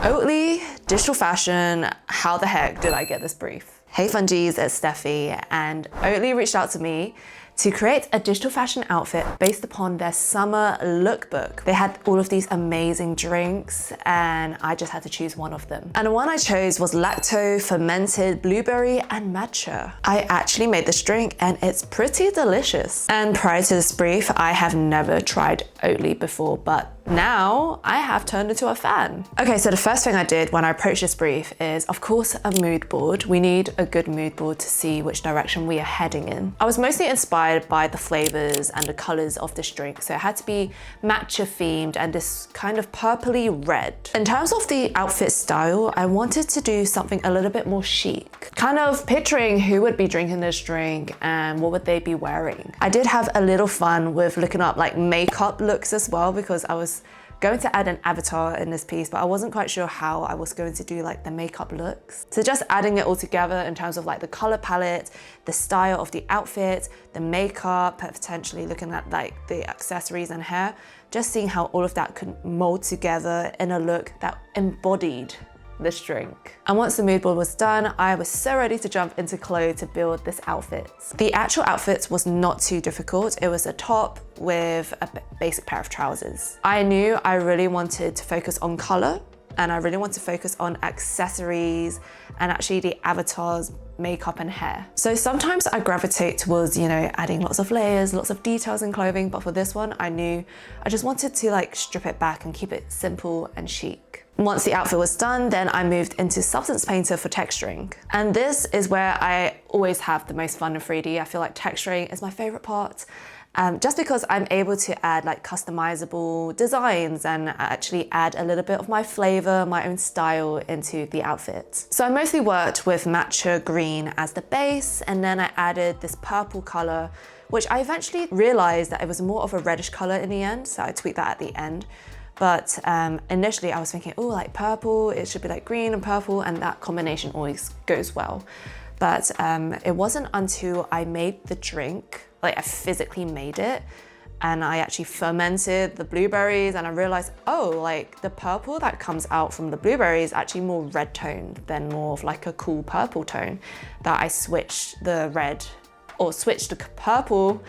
Oatly, digital fashion, how the heck did I get this brief? Hey Fungies, it's Steffi, and Oatly reached out to me to create a digital fashion outfit based upon their summer lookbook. They had all of these amazing drinks and I just had to choose one of them. And the one I chose was lacto, fermented, blueberry, and matcha. I actually made this drink and it's pretty delicious. And prior to this brief, I have never tried Oatly before, but now I have turned into a fan. Okay, so the first thing I did when I approached this brief is, of course, a mood board. We need a good mood board to see which direction we are heading in. I was mostly inspired by the flavors and the colors of this drink, so it had to be matcha themed and this kind of purpley red. In terms of the outfit style, I wanted to do something a little bit more chic, kind of picturing who would be drinking this drink and what would they be wearing. I did have a little fun with looking up like makeup looks as well, because I was going to add an avatar in this piece, but I wasn't quite sure how I was going to do like the makeup looks. So just adding it all together in terms of like the color palette, the style of the outfit, the makeup, potentially looking at like the accessories and hair, just seeing how all of that could mold together in a look that embodied this drink. And once the mood board was done, I was so ready to jump into clothes to build this outfit. The actual outfit was not too difficult. It was a top with a basic pair of trousers. I knew I really wanted to focus on color and I really wanted to focus on accessories and actually the avatar's makeup and hair. So sometimes I gravitate towards, you know, adding lots of layers, lots of details in clothing, but for this one, I knew I just wanted to like strip it back and keep it simple and chic. Once the outfit was done, then I moved into Substance Painter for texturing. And this is where I always have the most fun in 3D. I feel like texturing is my favorite part. Just because I'm able to add like customizable designs and actually add a little bit of my flavor, my own style into the outfit. So I mostly worked with matcha green as the base, and then I added this purple color, which I eventually realized that it was more of a reddish color in the end, so I tweaked that at the end. But initially I was thinking, oh, like purple, it should be like green and purple, and that combination always goes well. But it wasn't until I made the drink, like I physically made it, and I actually fermented the blueberries, and I realized, oh, like the purple that comes out from the blueberry is actually more red toned than more of like a cool purple tone, that I switched the purple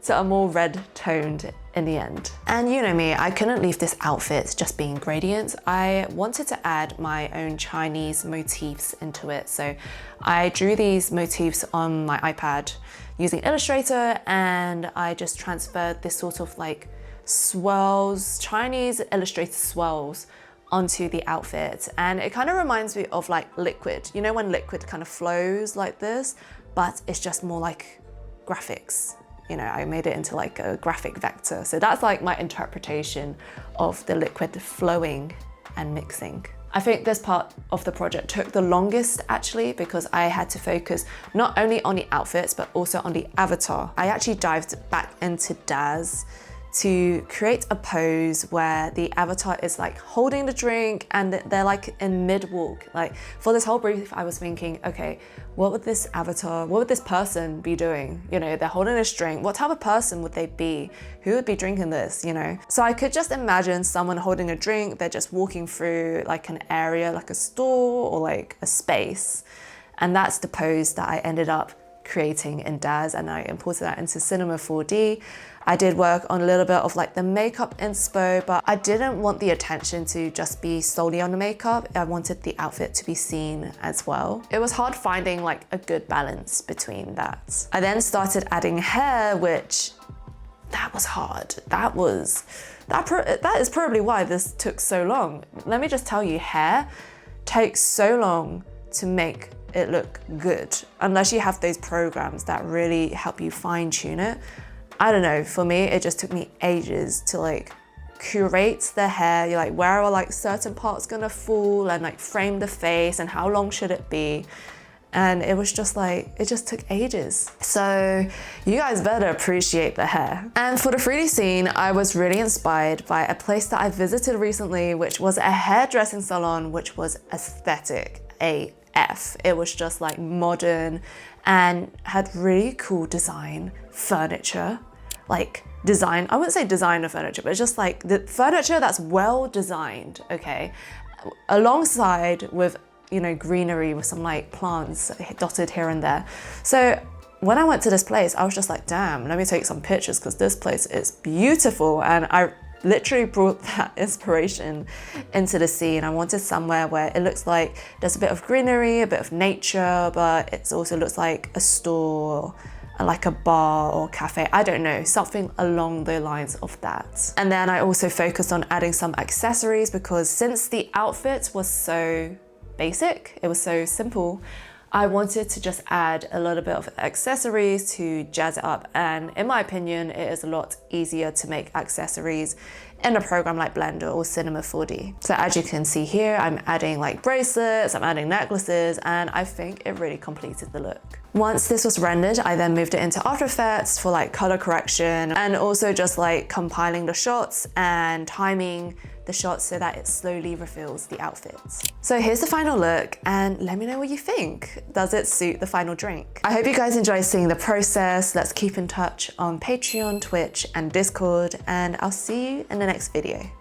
to a more red toned in the end. And you know me, I couldn't leave this outfit just being gradients. I wanted to add my own Chinese motifs into it. So I drew these motifs on my iPad using Illustrator, and I just transferred this sort of like swirls, Chinese illustrated swirls onto the outfit. And it kind of reminds me of like liquid. You know when liquid kind of flows like this, but it's just more like graphics. You know, I made it into like a graphic vector. So that's like my interpretation of the liquid flowing and mixing. I think this part of the project took the longest actually, because I had to focus not only on the outfits, but also on the avatar. I actually dived back into Daz to create a pose where the avatar is like holding the drink and they're like in mid-walk. Like for this whole brief, I was thinking, okay, what would this person be doing? You know, they're holding this drink. What type of person would they be? Who would be drinking this, you know? So I could just imagine someone holding a drink, they're just walking through like an area, like a store or like a space. And that's the pose that I ended up creating in Daz, and I imported that into Cinema 4D. I did work on a little bit of like the makeup inspo, but I didn't want the attention to just be solely on the makeup. I wanted the outfit to be seen as well. It was hard finding like a good balance between that. I then started adding hair, which that was hard. That is probably why this took so long. Let me just tell you, hair takes so long to make it look good, unless you have those programs that really help you fine tune it. I don't know, for me, it just took me ages to like curate the hair. You're like, where are like certain parts gonna fall, and like frame the face, and how long should it be? And it was just like, it just took ages. So you guys better appreciate the hair. And for the 3D scene, I was really inspired by a place that I visited recently, which was a hairdressing salon, which was aesthetic AF. It was just like modern and had really cool design furniture, like design, I wouldn't say designer furniture, but it's just like the furniture that's well designed, okay? alongside with, you know, greenery with some like plants dotted here and there. So when I went to this place, I was just like, damn, let me take some pictures because this place is beautiful. And I literally brought that inspiration into the scene. I wanted somewhere where it looks like there's a bit of greenery, a bit of nature, but it also looks like a store, like a bar or cafe, I don't know, something along the lines of that. And then I also focused on adding some accessories because since the outfit was so basic, it was so simple, I wanted to just add a little bit of accessories to jazz it up. And in my opinion, it is a lot easier to make accessories in a program like Blender or Cinema 4D. So as you can see here, I'm adding like bracelets, I'm adding necklaces, and I think it really completed the look. Once this was rendered, I then moved it into After Effects for like color correction and also just like compiling the shots and timing the shots so that it slowly reveals the outfits. So here's the final look and let me know what you think. Does it suit the final drink? I hope you guys enjoy seeing the process. Let's keep in touch on Patreon, Twitch, and Discord, and I'll see you in the next video.